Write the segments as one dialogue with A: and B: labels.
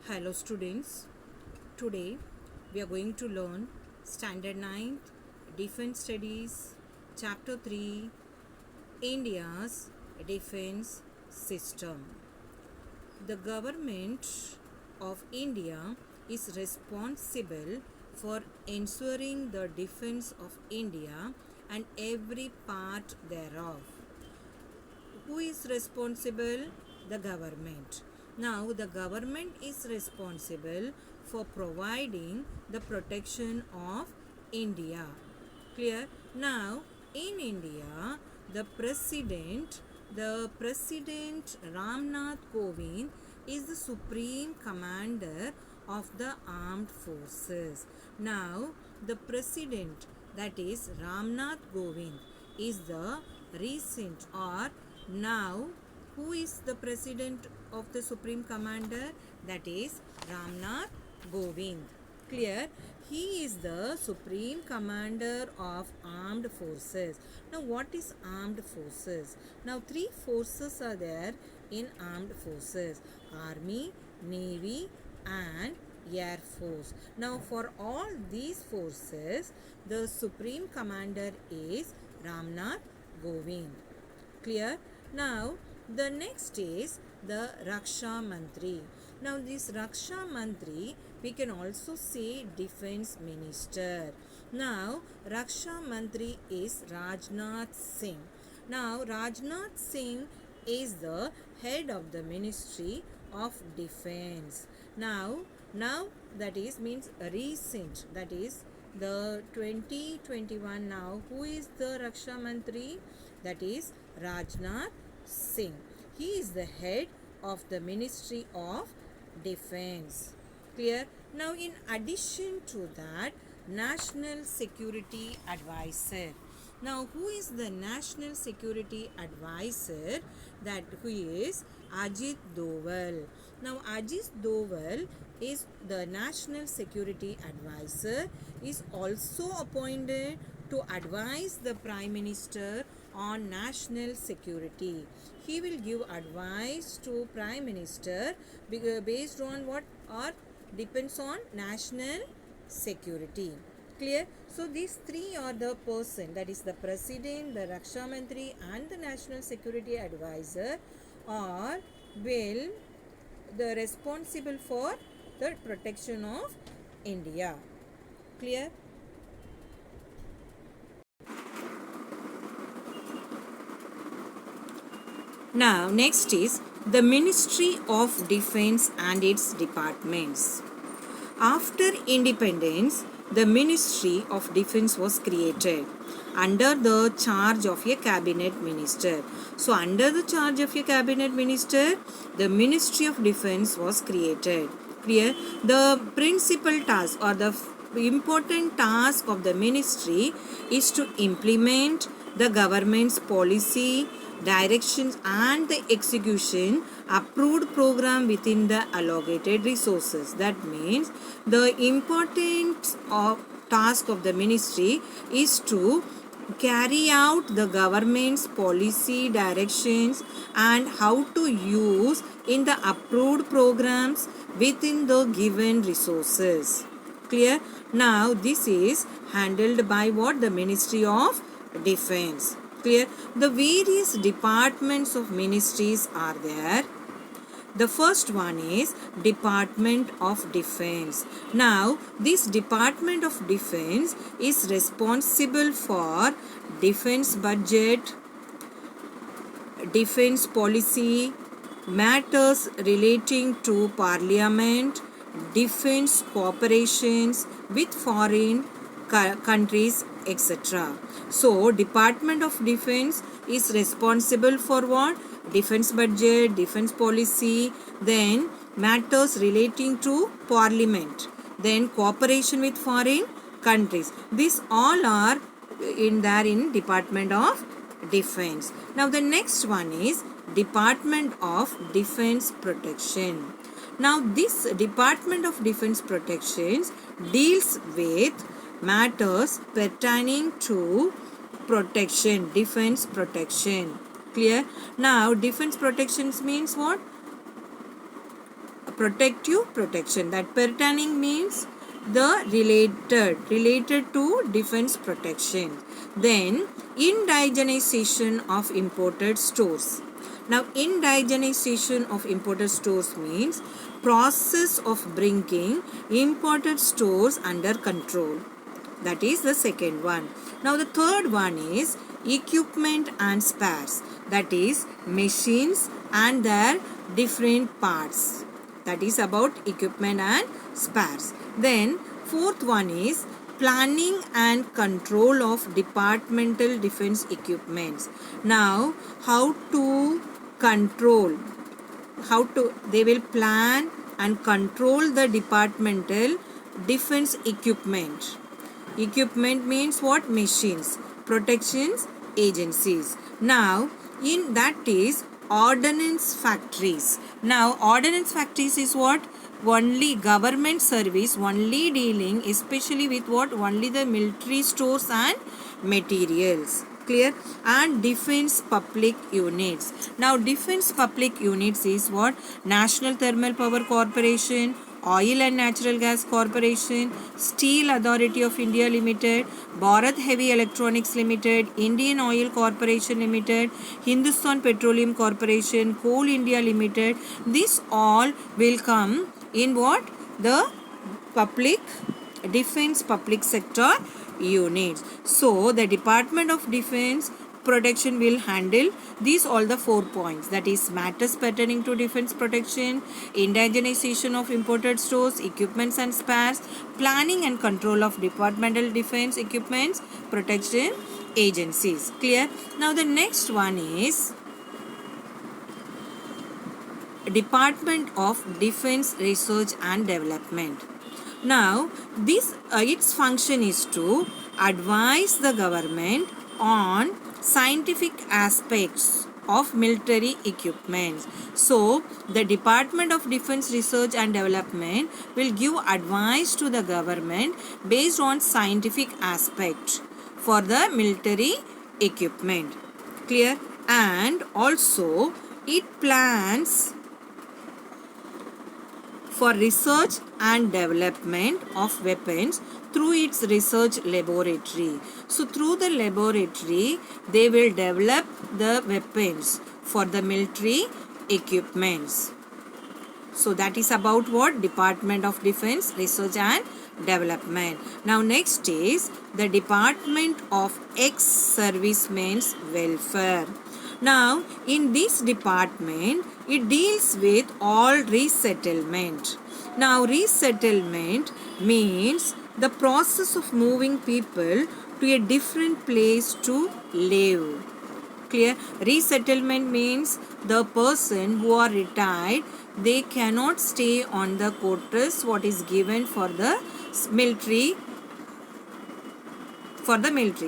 A: Hello students, today we are going to learn Standard 9th Defense Studies Chapter 3 India's Defense System. The government of India is responsible for ensuring the defense of India and every part thereof. Who is responsible? The government. Now, the government is responsible for providing the protection of India. Clear? Now, in India, the President Ramnath Kovind is the supreme commander of the armed forces. Now, the President, that is Ramnath Kovind, is the recent or now who is the president of the supreme commander? That is Ramnath Kovind. Clear? He is the supreme commander of armed forces. Now what is armed forces? Now three forces are there in armed forces: army, navy and air force. Now for all these forces, the supreme commander is Ramnath Kovind. Clear? Now the next is the Raksha Mantri. Now this Raksha Mantri, we can also say defense minister. Now Raksha Mantri is Rajnath Singh. Now Rajnath Singh is the head of the Ministry of Defense. Now that is means recent, that is the 2021. Now who is the Raksha Mantri? That is Rajnath Singh. He is the head of the Ministry of Defense. Clear? Now in addition to that, National Security Advisor. Now who is the National Security Advisor? That who is Ajit Doval. Now Ajit Doval is the National Security Advisor, is also appointed to advise the Prime Minister on national security. He will give advice to Prime Minister based on what or depends on national security. Clear? So these three are the person, that is the President, the Raksha Mantri and the National Security Advisor are the responsible for the protection of India. Clear? Now next is the Ministry of Defense and its departments. After independence, the Ministry of Defense was created under the charge of a cabinet minister. So under the charge of a cabinet minister, the Ministry of Defense was created. Clear? The principal task or the important task of the ministry is to implement the government's policy, directions and the execution approved program within the allocated resources. That means the important task of the ministry is to carry out the government's policy, directions and how to use in the approved programs within the given resources. Clear? Now this is handled by what? The Ministry of Defense. Clear? The various departments of ministries are there. The first one is Department of Defense. Now, this Department of Defense is responsible for defense budget, defense policy, matters relating to parliament, defense cooperations with foreign countries, etc. So, Department of Defense is responsible for what? Defense budget, defense policy, then matters relating to parliament, then cooperation with foreign countries. These all are in Department of Defense. Now the next one is Department of Defense Protection. Now this Department of Defense Protections deals with matters pertaining to protection, defense protection. Clear? Now defense protections means what? protective protection. That pertaining means the related to defense protection. Then indigenization of imported stores. Now indigenization of imported stores means process of bringing imported stores under control. That is the second one. Now the third one is equipment and spares. That is machines and their different parts. That is about equipment and spares. Then fourth one is planning and control of departmental defense equipments. Now how to control, they will plan and control the departmental defense equipment. Equipment means what? Machines. Protections agencies. Now in that is ordnance factories. Now ordnance factories is what? Only government service, only dealing especially with what? Only the military stores and materials. Clear? And defense public units. Now defense public units is what? National Thermal Power Corporation, Oil and Natural Gas Corporation, Steel Authority of India Limited, Bharat Heavy Electronics Limited, Indian Oil Corporation Limited, Hindustan Petroleum Corporation, Coal India Limited. This all will come in what? The public defense public sector units. So the Department of Defense Protection will handle these all the 4 points, that is matters pertaining to defense protection, indigenization of imported stores, equipments and spares, planning and control of departmental defense equipments, protection agencies. Clear? Now the next one is Department of Defense Research and Development. Now this its function is to advise the government on scientific aspects of military equipment. So the Department of Defense Research and Development will give advice to the government based on scientific aspect for the military equipment. Clear? And also it plans for research and development of weapons through its research laboratory. So through the laboratory, they will develop the weapons for the military equipments. So that is about what? Department of Defense Research and Development. Now next is the Department of Ex-Servicemen's Welfare. Now in this department, it deals with all resettlement. Now resettlement means the process of moving people to a different place to live. Clear? Resettlement means the person who are retired, they cannot stay on the quarters what is given for the military.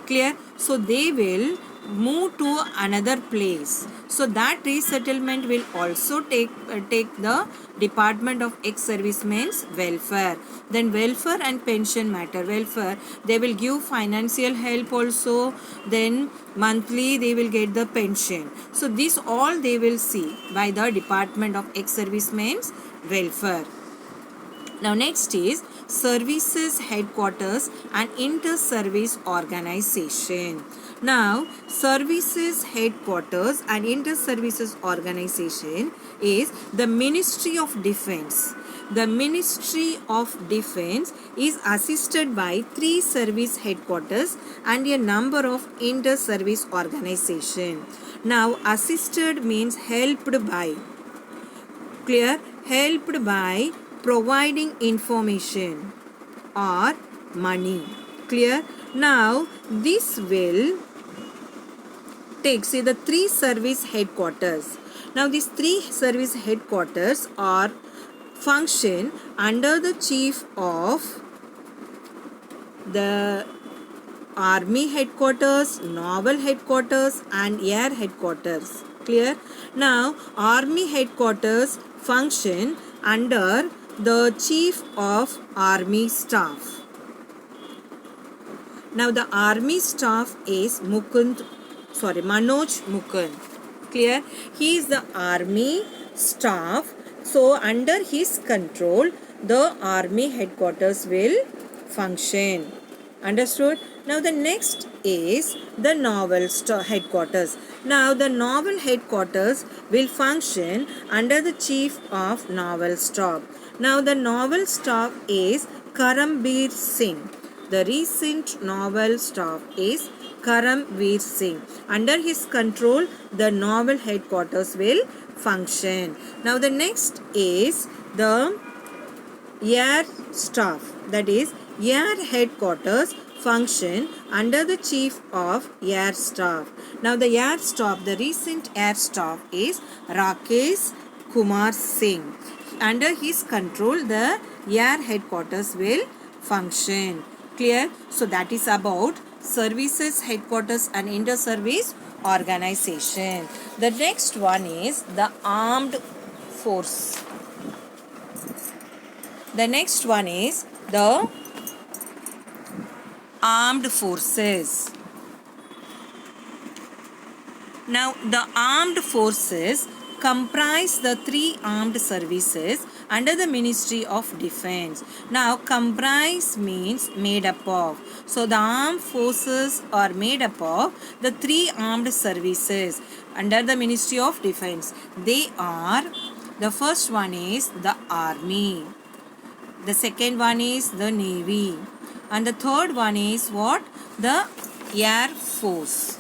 A: Clear? So they will move to another place. So that resettlement will also take the Department of Ex-Servicemen's Welfare. Then welfare and pension matter. Welfare, they will give financial help also. Then monthly they will get the pension. So this all they will see by the Department of Ex-Servicemen's Welfare. Now next is Services Headquarters and Inter-Service Organization. Now Services Headquarters and Inter-Services Organization is the Ministry of Defense. The Ministry of Defense is assisted by 3 service headquarters and a number of inter-service organization. Now assisted means helped by. Clear? Helped by providing information or money. Clear? Now this will take, see, the 3 service headquarters. Now these 3 service headquarters are function under the chief of the Army headquarters, Naval headquarters and Air headquarters. Clear? Now Army headquarters function under the Chief of Army Staff. Now the Army Staff is Manoj Mukund. Clear? He is the Army Staff. So under his control, the army headquarters will function. Understood? Now the next is the naval headquarters. Now the naval headquarters will function under the chief of naval staff. Now the naval staff is Karambir Singh. The recent naval staff is Karambir Singh. Under his control, the naval headquarters will function. Now the next is the air staff, that is air headquarters function under the chief of air staff. Now the air staff, the recent air staff is Rakesh Kumar Singh. Under his control, the air headquarters will function. Clear? So that is about services headquarters and inter-service organization. The next one is the armed force. The next one is the armed forces. Now the armed forces comprise the three armed services under the Ministry of Defense. Now comprise means made up of. So the armed forces are made up of the three armed services under the Ministry of Defense. They are, the first one is the army. The second one is the navy. And the third one is what? The air force.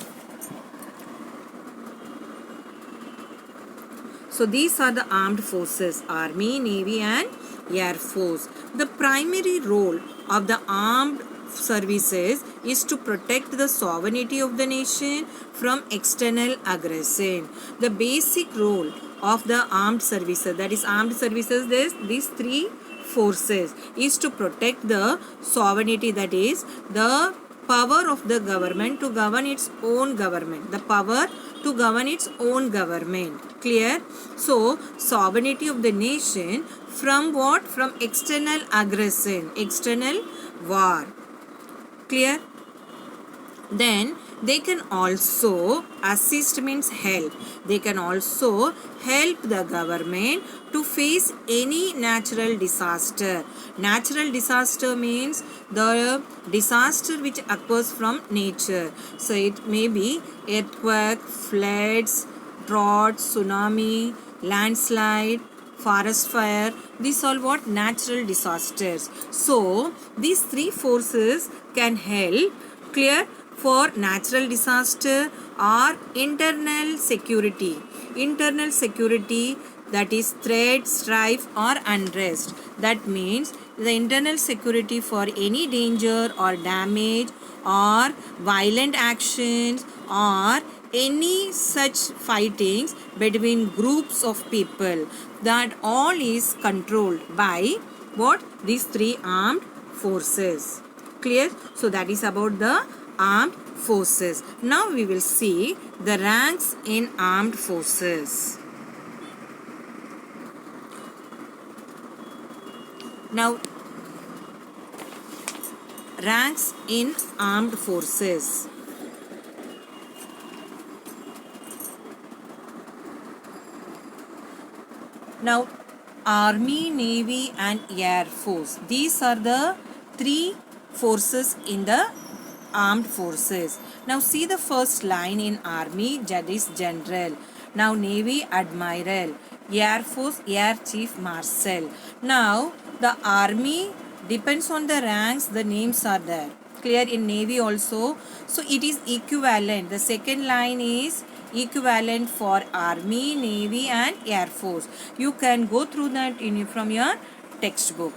A: So these are the armed forces, army, navy and air force. The primary role of the armed services is to protect the sovereignty of the nation from external aggression. The basic role of the armed services, that is armed services, these three forces is to protect the sovereignty, that is the power of the government to govern its own government, the power to govern its own government. Clear? So sovereignty of the nation from what? From external aggression, external war. Clear? Then they can also assist means help. They can also help the government to face any natural disaster. Natural disaster means the disaster which occurs from nature. So it may be earthquake, floods, drought, tsunami, landslide, forest fire. These are what? Natural disasters. So these three forces can help. Clear? For natural disaster or internal security. Internal security, that is threat, strife or unrest. That means the internal security for any danger or damage or violent actions or any such fightings between groups of people. That all is controlled by what? These three armed forces. Clear? So that is about the armed forces. Now we will see the ranks in armed forces. Now, ranks in armed forces. Now, army, navy and air force. These are the three forces in the armed forces. Now see the first line in army, that is general. Now navy, admiral. Air force, air chief marshal. Now the army depends on the ranks, the names are there. Clear? In navy also. So it is equivalent. The second line is equivalent for army, navy and air force. You can go through that from your textbook.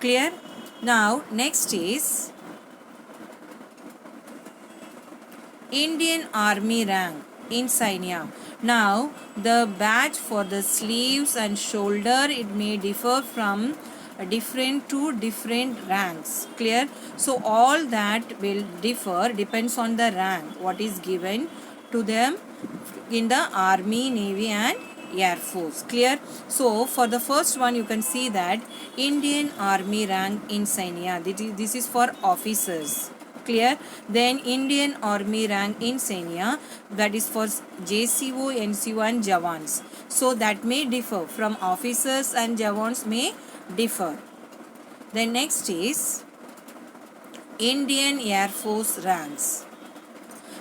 A: Clear? Now next is Indian Army rank, insignia. Now the badge for the sleeves and shoulder, it may differ from different to different ranks. Clear? So all that will differ depends on the rank what is given to them in the army, navy and air force. Clear? So for the first one you can see that Indian Army rank insignia, this is for officers. Clear? Then Indian Army rank insignia, that is for JCO, NCO and Jawans. So that may differ from officers and jawans may differ. The next is Indian Air Force ranks.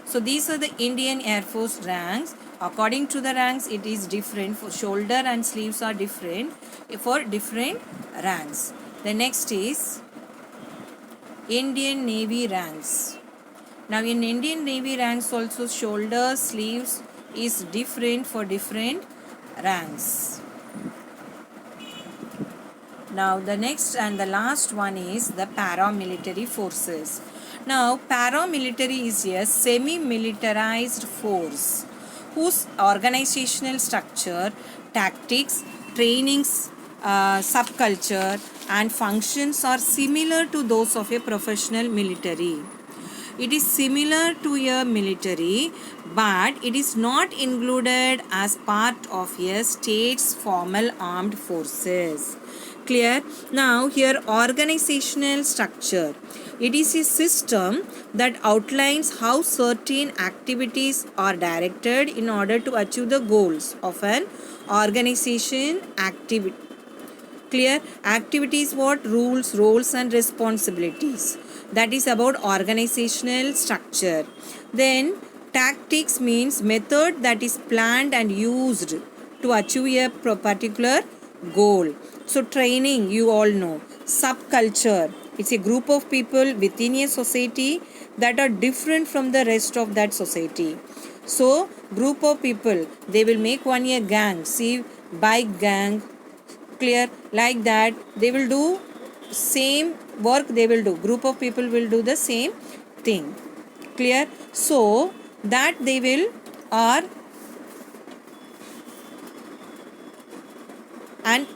A: So these are the Indian Air Force ranks. According to the ranks, it is different. For shoulder and sleeves are different for different ranks. The next is Indian Navy ranks. Now in Indian Navy ranks also shoulder, sleeves is different for different ranks. Now the next and the last one is the paramilitary forces. Now paramilitary is a semi-militarized force whose organizational structure, tactics, trainings, subculture and functions are similar to those of a professional military. It is similar to a military, but it is not included as part of a state's formal armed forces. Clear? Now here organizational structure. It is a system that outlines how certain activities are directed in order to achieve the goals of an organization activity. Clear? Activities what? Rules, roles and responsibilities. That is about organizational structure. Then tactics means method that is planned and used to achieve a particular goal. So training, you all know. Subculture, it's a group of people within a society that are different from the rest of that society. So group of people, they will make one a gang. See, bike gang. Clear? Like that they will do same work, they will do, group of people will do the same thing. Clear? So that they will are and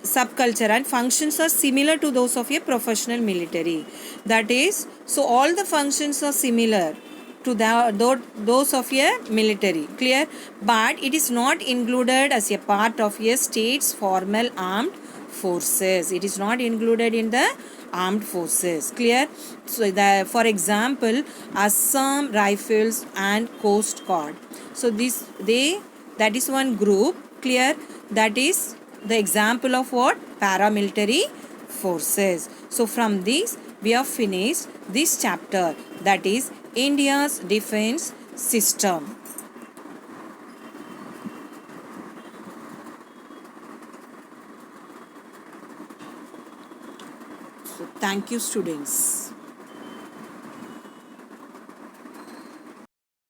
A: subculture and functions are similar to those of a professional military. That is, so all the functions are similar to those of a military. Clear? But it is not included as a part of a state's formal armed forces. It is not included in the armed forces. Clear? So for example, Assam Rifles and Coast Guard. So that is one group. Clear? That is the example of what? Paramilitary forces. So from this we have finished this chapter, that is India's defense system. So thank you, students.